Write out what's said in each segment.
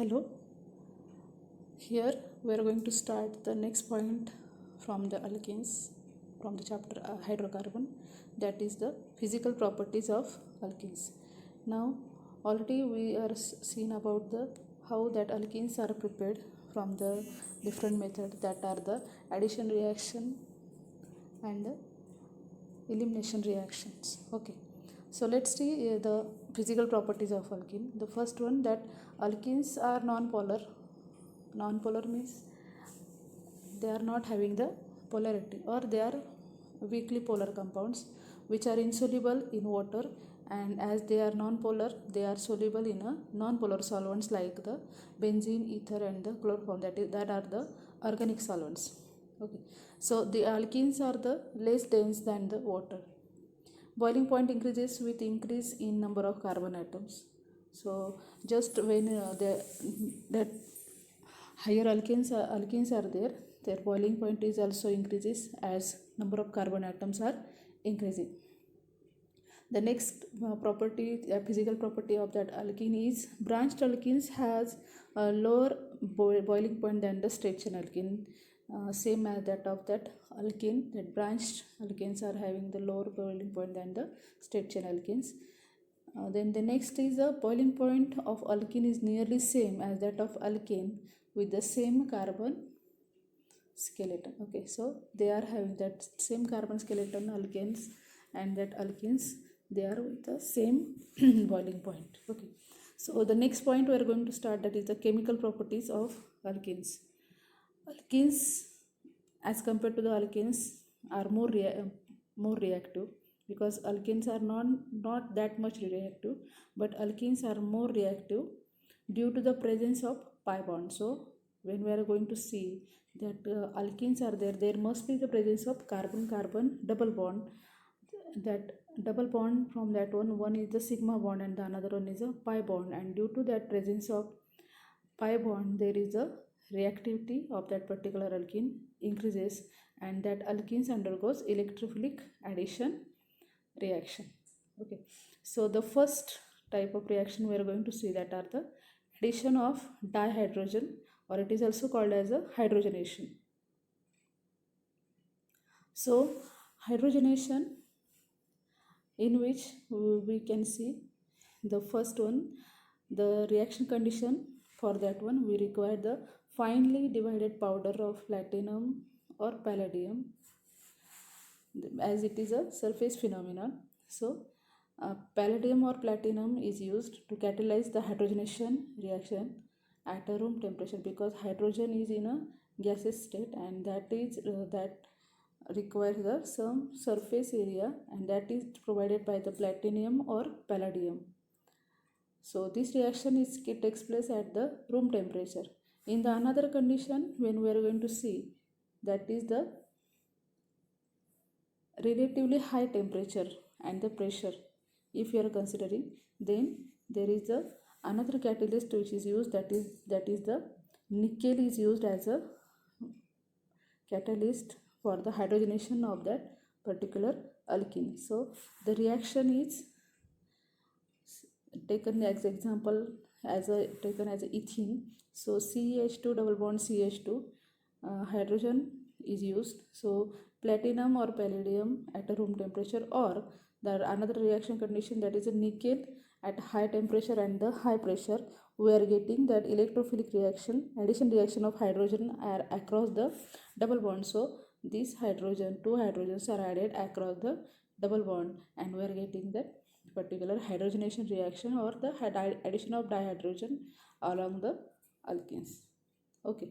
Hello, here we are going to start the next point from the alkenes from the chapter hydrocarbon, that is the physical properties of alkenes. Now already we are seen about the how that alkenes are prepared from the different methods, that are the addition reaction and the elimination reactions. Okay, so let's see the physical properties of alkene. The first one, that alkenes are non-polar. Non-polar means they are not having the polarity, or they are weakly polar compounds which are insoluble in water, and as they are non-polar, they are soluble in a non-polar solvents like the benzene, ether and the chloroform, that are the organic solvents. Okay, so the alkenes are the less dense than the water. Boiling point increases with increase in number of carbon atoms. So just when that higher alkenes are there, their boiling point is also increases as number of carbon atoms are increasing. The next physical property of that alkene is branched alkenes has a lower boiling point than the straight chain alkene. Same as that of that alkene, that branched alkenes are having the lower boiling point than the straight chain alkenes. Then the next is the boiling point of alkene is nearly same as that of alkane with the same carbon skeleton. Okay, so they are having that same carbon skeleton alkanes, and that alkenes, they are with the same boiling point. Okay, so the next point we are going to start, that is the chemical properties of alkenes. Alkenes, as compared to the alkanes, are more reactive, because alkenes are not that much reactive, but alkenes are more reactive due to the presence of pi bond. So when we are going to see that alkenes are there, there must be the presence of carbon-carbon double bond. That double bond, from that one is the sigma bond and the another one is a pi bond, and due to that presence of pi bond, there is a reactivity of that particular alkene increases, and that alkenes undergoes electrophilic addition reaction. Okay, so the first type of reaction we are going to see, that are the addition of dihydrogen, or it is also called as a hydrogenation. So hydrogenation, in which we can see the first one, the reaction condition for that one, we require the finely divided powder of platinum or palladium, as it is a surface phenomenon. So palladium or platinum is used to catalyze the hydrogenation reaction at a room temperature, because hydrogen is in a gaseous state, and that requires some surface area, and that is provided by the platinum or palladium. So this reaction takes place at the room temperature. In the another condition, when we are going to see, that is the relatively high temperature and the pressure, if you are considering, then there is another catalyst which is used, that is the nickel is used as a catalyst for the hydrogenation of that particular alkene. So the reaction is taken as example taken as ethene. So CH2 double bond CH2, hydrogen is used. So platinum or palladium at a room temperature, or the another reaction condition, that is a nickel at high temperature and the high pressure, we are getting that electrophilic reaction, addition reaction of hydrogen are across the double bond. So these two hydrogens are added across the double bond, and we are getting that particular hydrogenation reaction, or the addition of dihydrogen along the alkenes. Okay,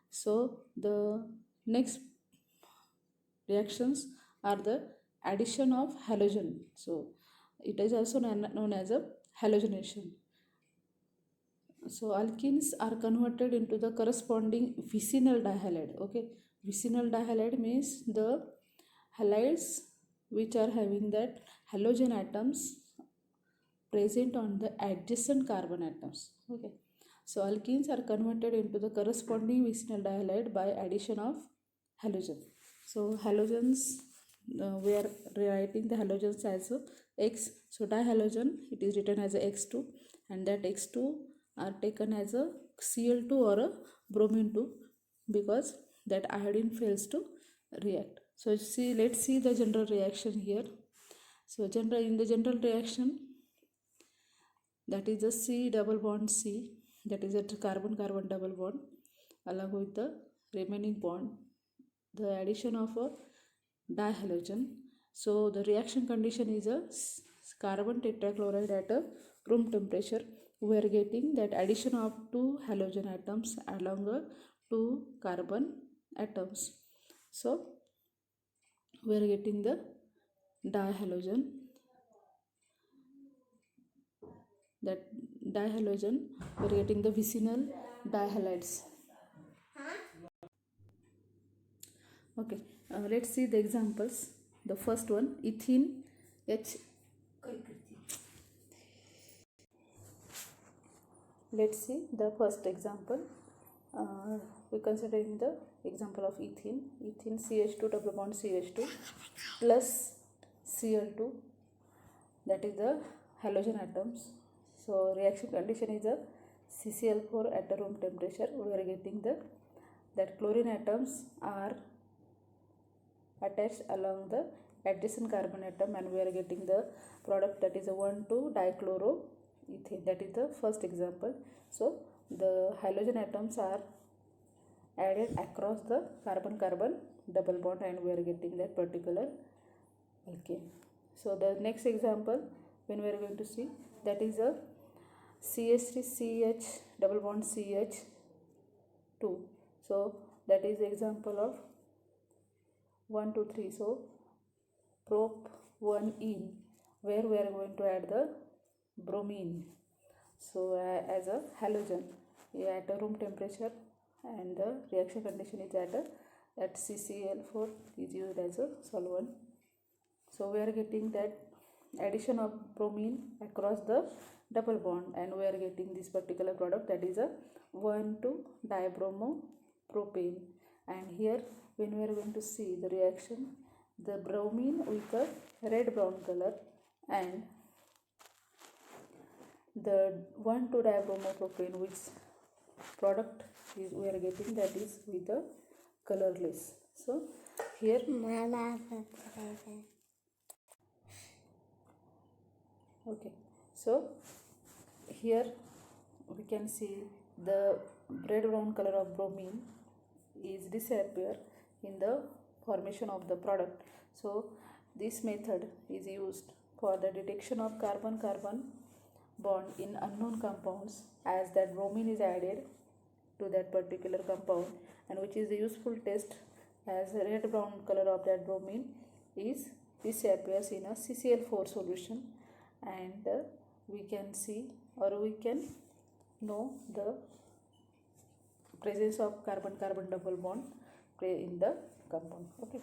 so the next reactions are the addition of halogen. So it is also known as a halogenation. So alkenes are converted into the corresponding vicinal dihalide. Okay, vicinal dihalide means the halides which are having that halogen atoms present on the adjacent carbon atoms. Okay, so alkenes are converted into the corresponding vicinal dihalide by addition of halogen. So halogens, we are rewriting the halogens as X. So dihalogen, it is written as X2, and that X2 are taken as a Cl2 or a bromine 2 because that iodine fails to react. So see, let's see the general reaction here. So in the general reaction, that is the C double bond C, that is a carbon carbon double bond along with the remaining bond, the addition of a dihalogen. So the reaction condition is a carbon tetrachloride at a room temperature. We are getting that addition of two halogen atoms along two carbon atoms. So we are getting the dihalogen. That dihalogen, we are getting the vicinal dihalides. Okay, let's see the examples. The first one, ethene H. Let's see the first example. We're considering the example of ethene. Ethene CH2 double bond CH2 plus Cl2, that is the halogen atoms. So reaction condition is a CCl4 at a room temperature. We are getting that chlorine atoms are attached along the adjacent carbon atom, and we are getting the product that is a 1,2-dichloroethane. That is the first example. So the halogen atoms are added across the carbon carbon double bond, and we are getting that particular alkane. So the next example, when we are going to see, that is a CH3CH double bond CH2. So that is the example of 1, 2, 3. So prop 1 in, where we are going to add the bromine. So as a halogen at a room temperature, and the reaction condition is at CCl4 is used as a solvent. So we are getting that addition of bromine across the double bond, and we are getting this particular product, that is a 1,2-dibromopropane. And here when we are going to see the reaction, the bromine with a red brown color, and the 1,2-dibromopropane, which product is we are getting, that is with the colorless. So here okay, so here we can see the red brown color of bromine is disappear in the formation of the product. So this method is used for the detection of carbon carbon bond in unknown compounds, as that bromine is added to that particular compound, and which is a useful test, as the red brown color of that bromine is disappears in a CCl4 solution, and we can see, or we can know the presence of carbon carbon double bond in the compound. Okay,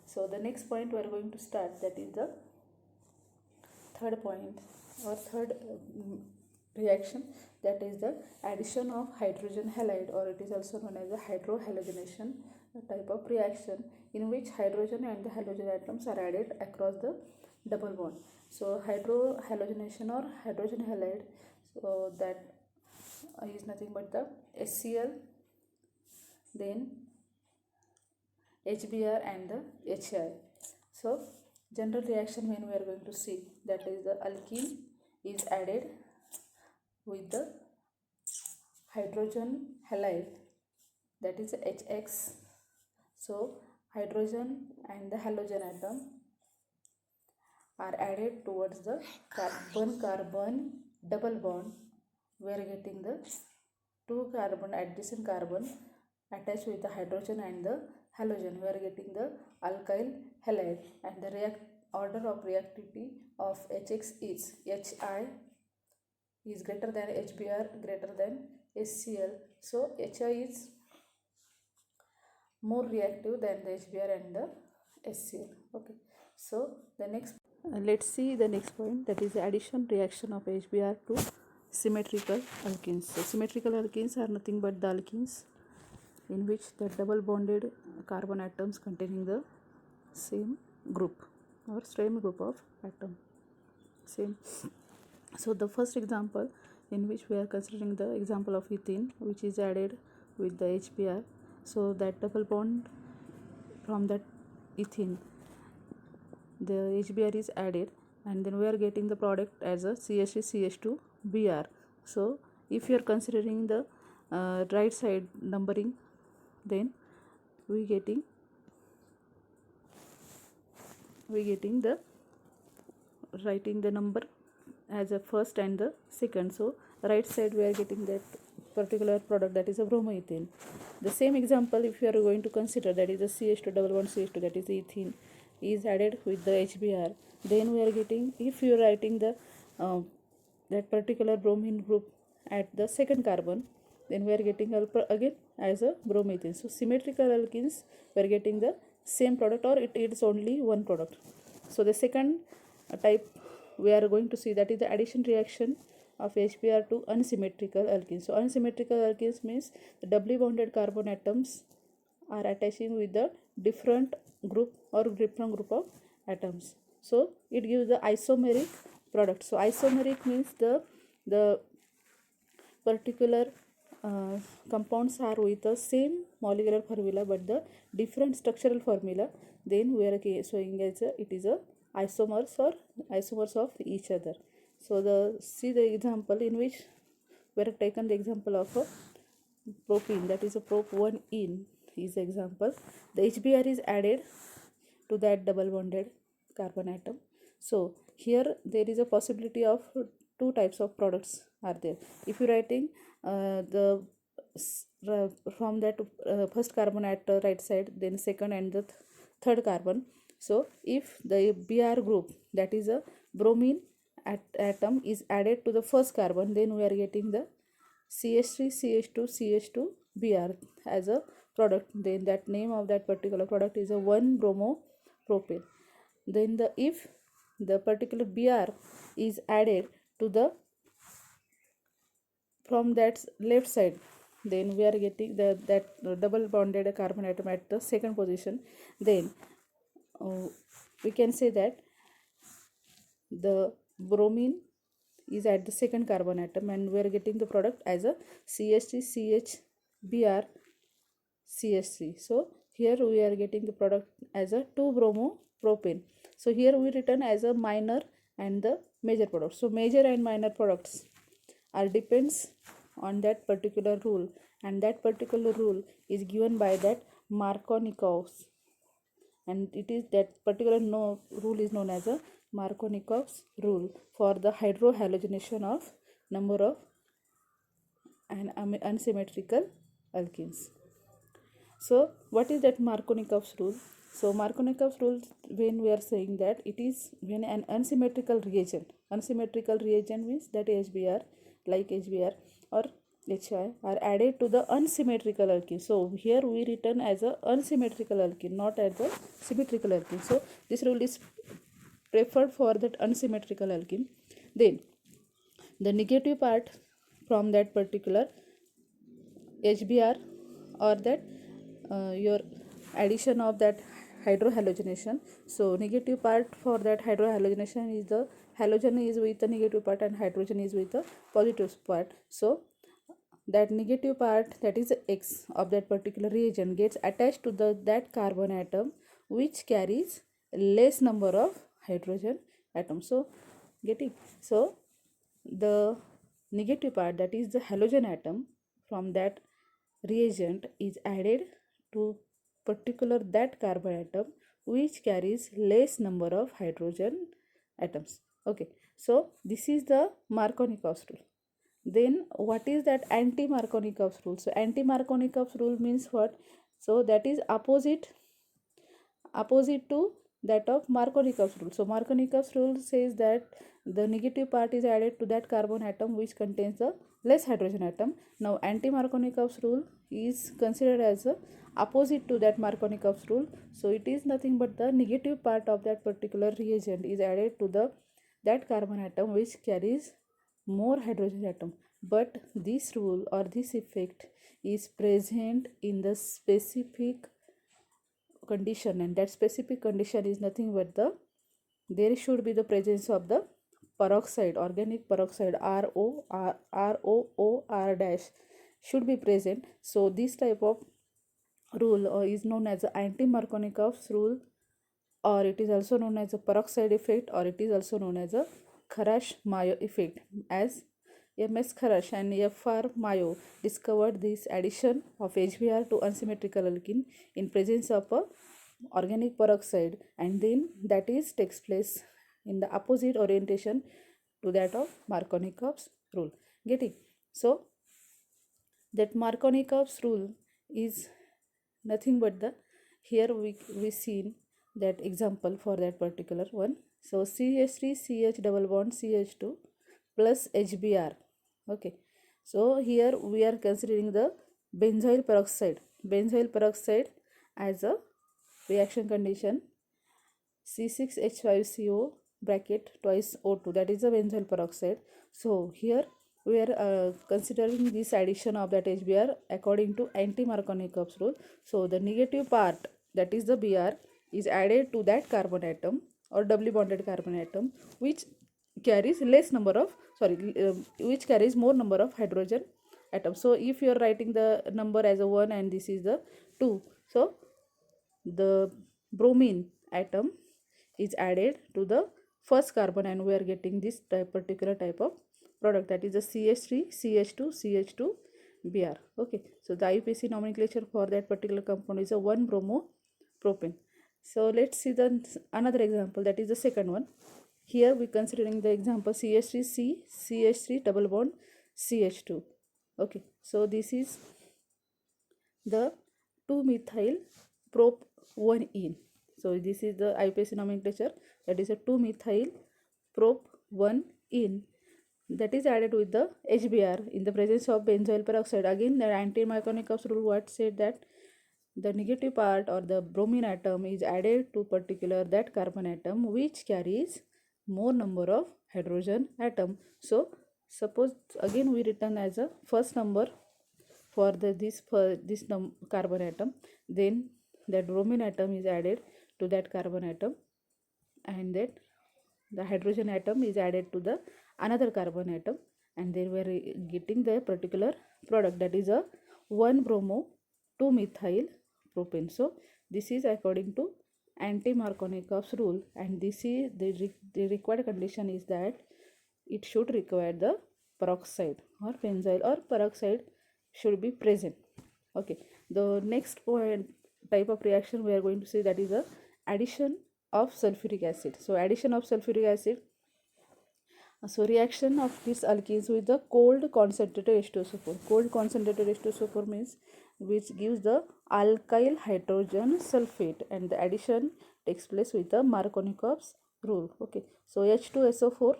so the next point we are going to start, that is the third point or third reaction, that is the addition of hydrogen halide, or it is also known as a hydrohalogenation type of reaction, in which hydrogen and the halogen atoms are added across the double bond. So hydrohalogenation or hydrogen halide, so that is nothing but the HCl, then HBr and the HI. So general reaction when we are going to see, that is the alkene is added with the hydrogen halide, that is HX. So hydrogen and the halogen atom are added towards the carbon carbon double bond. We are getting the two carbon adjacent carbon attached with the hydrogen and the halogen. We are getting the alkyl halide, and the order of reactivity of HX is HI is greater than HBr greater than HCl. So HI is more reactive than the HBr and the HCl. Okay, so the next let's see the next point, that is the addition reaction of HBr to symmetrical alkenes. So symmetrical alkenes are nothing but the alkenes in which the double bonded carbon atoms containing the same group or same group of atom. Same. So the first example in which we are considering the example of ethene, which is added with the HBr. So that double bond from that ethene, the HBr is added, and then we are getting the product as a CH3CH2Br. So if you are considering the right side numbering, then we getting the writing the number as a first and the second. So right side we are getting that particular product, that is a bromoethane. The same example if you are going to consider, that is a CH2 double bond CH2, that is ethene, is added with the HBr. Then we are getting, if you are writing the that particular bromine group at the second carbon, then we are getting again as a bromethane. So symmetrical alkenes, we are getting the same product, or it is only one product. So the second type we are going to see, that is the addition reaction of HBr to unsymmetrical alkenes. So unsymmetrical alkenes means the doubly bonded carbon atoms are attaching with the different group or different group of atoms. So it gives the isomeric product. So isomeric means the particular compounds are with the same molecular formula but the different structural formula. Then we are showing as it is a isomers or isomers of each other. So see the example in which we have taken the example of a propene, that is a prop 1-ene is example. The HBr is added to that double bonded carbon atom. So here there is a possibility of two types of products are there. If you writing from that first carbon at the right side, then second and the third carbon. So if the Br group, that is a bromine atom, is added to the first carbon, then we are getting the CH3CH2CH2Br as a product. Then that name of that particular product is a 1-bromopropane. Then if the particular Br is added to the from that left side, then we are getting that double bonded carbon atom at the second position. Then we can say that the bromine is at the second carbon atom, and we are getting the product as a CH3CH-Br CH3. So here we are getting the product as a 2-bromopropane. So here we written as a minor and the major product. So major and minor products are depends on that particular rule, and that particular rule is given by that Markovnikov's, and it is that particular rule is known as a Markovnikov's rule for the hydrohalogenation of number of unsymmetrical alkenes. So what is that Markovnikov's rule? So Markovnikov's rule, when we are saying that it is when an unsymmetrical reagent means that HBr, like HBr or HI, are added to the unsymmetrical alkene. So here we written as a unsymmetrical alkene, not as a symmetrical alkene. So this rule is preferred for that unsymmetrical alkene. Then the negative part from that particular HBr or that your addition of that hydrohalogenation. So negative part for that hydrohalogenation is the halogen is with the negative part and hydrogen is with the positive part. So that negative part, that is X of that particular reagent, gets attached to that carbon atom which carries less number of hydrogen atoms. So getting, so the negative part, that is the halogen atom from that reagent, is added to particular that carbon atom which carries less number of hydrogen atoms. Okay, so this is the Markovnikov's rule. Then what is that anti-Markovnikov's rule? So anti-Markovnikov's rule means what? So that is opposite to that of Markovnikov's rule. So Markovnikov's rule says that the negative part is added to that carbon atom which contains the less hydrogen atom. Now anti-Markovnikov's rule is considered as a opposite to that Markovnikov's rule. So it is nothing but the negative part of that particular reagent is added to that carbon atom which carries more hydrogen atom. But this rule or this effect is present in the specific condition, and that specific condition is nothing but there should be the presence of the peroxide, organic peroxide, ROOR dash should be present. So this type of rule is known as the anti-Markovnikov's rule, or it is also known as a peroxide effect, or it is also known as a Kharash-Mayo effect, as M.S. Kharash and F.R. Mayo discovered this addition of HBr to unsymmetrical alkene in presence of a organic peroxide, and then that is takes place in the opposite orientation to that of Markovnikov's rule. Getting? So that Markovnikov's rule is nothing but the, here we seen that example for that particular one. So CH3 CH double bond CH2 plus HBr. Okay, so here we are considering the benzoyl peroxide as a reaction condition C6H5CO bracket twice O2, that is a benzoyl peroxide. So here we are considering this addition of that HBr according to anti-Markovnikov's rule. So the negative part, that is the Br, is added to that carbon atom or doubly bonded carbon atom, which carries which carries more number of hydrogen atoms. So if you are writing the number as a 1 and this is the 2, so the bromine atom is added to the first carbon and we are getting this particular type of product, that is the CH3 CH2 CH2 Br. Okay, so the IUPAC nomenclature for that particular compound is a 1-bromopropane. So let's see the another example, that is the second one. Here we considering the example CH3C CH3 double bond CH2. Okay, so this is the 2-methyl prop 1-ene. So this is the IUPAC nomenclature, that is a 2-methyl prop 1-ene, that is added with the HBr in the presence of benzoyl peroxide. Again, the anti-Markovnikov's rule what said that the negative part or the bromine atom is added to particular that carbon atom which carries more number of hydrogen atom. So suppose again we written as a first number for this carbon atom, then that bromine atom is added to that carbon atom, and that the hydrogen atom is added to the another carbon atom, and then we are getting the particular product, that is a 1-bromo 2-methyl propane. So this is according to anti-Markovnikov's rule, and this is the required condition is that it should require the peroxide or benzyl or peroxide should be present. Okay, the next point type of reaction we are going to see, that is the addition of sulfuric acid. So addition of sulfuric acid, so reaction of these alkenes with the cold concentrated H2SO4. Cold concentrated H2SO4 means which gives the alkyl hydrogen sulfate, and the addition takes place with the Markovnikov's rule. Okay, so H2SO4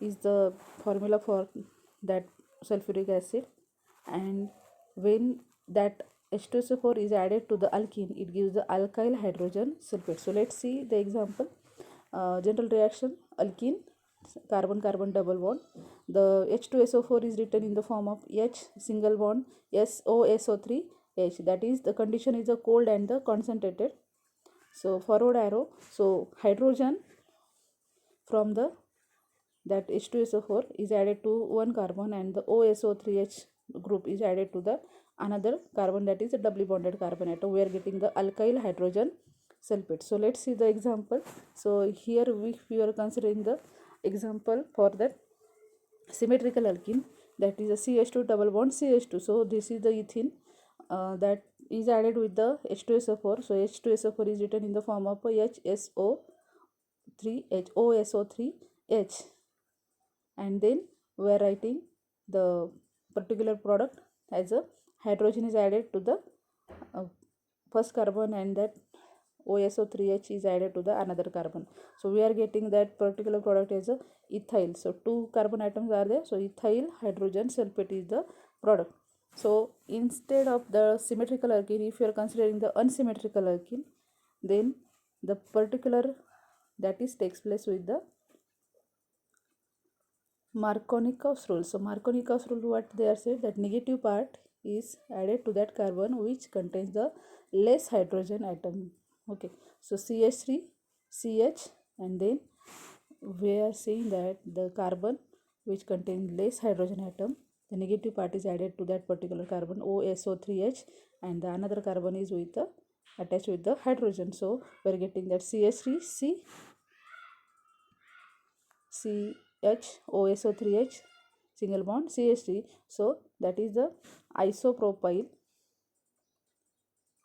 is the formula for that sulfuric acid, and when that H2SO4 is added to the alkene, it gives the alkyl hydrogen sulfate. So let's see the example. General reaction, alkene, carbon carbon double bond, the H2SO4 is written in the form of H single bond SOSO3 H, that is the condition is a cold and the concentrated. So forward arrow, so hydrogen from the that H2SO4 is added to one carbon, and the OSO3H group is added to the another carbon, that is a doubly bonded carbon atom. We are getting the alkyl hydrogen sulfate. So let's see the example. So here we are considering the example for that symmetrical alkene, that is a CH2 double bond CH2. So this is the ethene that is added with the H2SO4. So H2SO4 is written in the form of HSO3H, and then we are writing the particular product as a hydrogen is added to the first carbon, and that OSO3H is added to the another carbon. So we are getting that particular product as a ethyl. So 2 carbon atoms are there, so ethyl hydrogen sulfate is the product. So instead of the symmetrical alkene, if you are considering the unsymmetrical alkene, then the particular that is takes place with the Markovnikov's rule. So Markovnikov's rule, what they are said, that negative part is added to that carbon which contains the less hydrogen atom. Okay, so CH3 CH, and then we are seeing that the carbon which contains less hydrogen atom, the negative part is added to that particular carbon, OSO3H, and the another carbon is with the attached with the hydrogen. So we are getting that CH3, OSO3H, single bond, CH3. So that is the isopropyl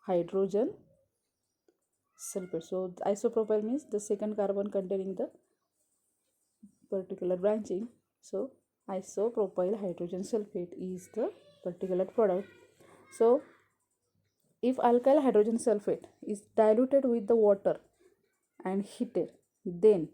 hydrogen sulfate. So isopropyl means the second carbon containing the particular branching. So isopropyl hydrogen sulfate is the particular product. So if alkyl hydrogen sulfate is diluted with the water and heated, then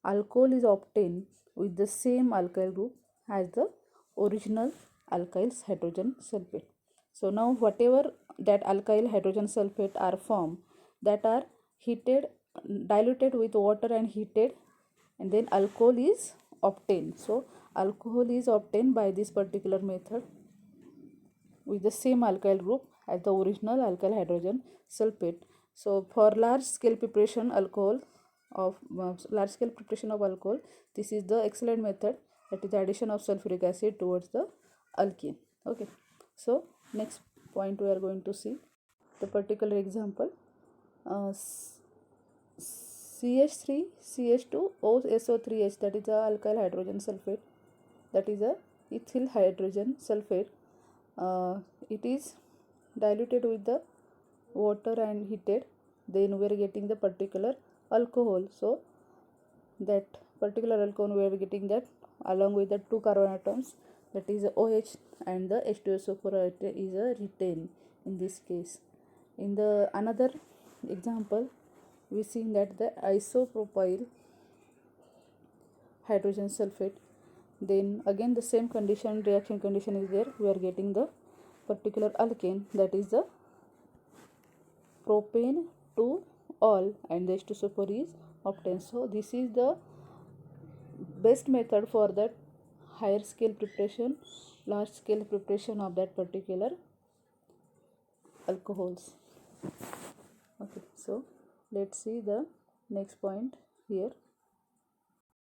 alcohol is obtained with the same alkyl group as the original alkyl hydrogen sulfate. So now whatever that alkyl hydrogen sulfate are formed, that are heated, diluted with water and heated, and then alcohol is obtained. So alcohol is obtained by this particular method with the same alkyl group as the original alkyl hydrogen sulfate. So for large scale preparation of alcohol, this is the excellent method, that is the addition of sulfuric acid towards the alkene. Okay, so next point we are going to see the particular example. CH3 CH2 OSO3H, that is the alkyl hydrogen sulfate, that is a ethyl hydrogen sulfate. It is diluted with the water and heated, then we are getting the particular alcohol. So that particular alcohol we are getting that along with the two carbon atoms, that is OH, and the H2SO4 is a retained in this case. In the another example, we see that the isopropyl hydrogen sulfate, then again the same condition, reaction condition is there. We are getting the particular alkane, that is the propane to all, and the H2SO4 is obtained. So this is the best method for that higher scale preparation, large scale preparation of that particular alcohols. Okay, so let's see the next point here.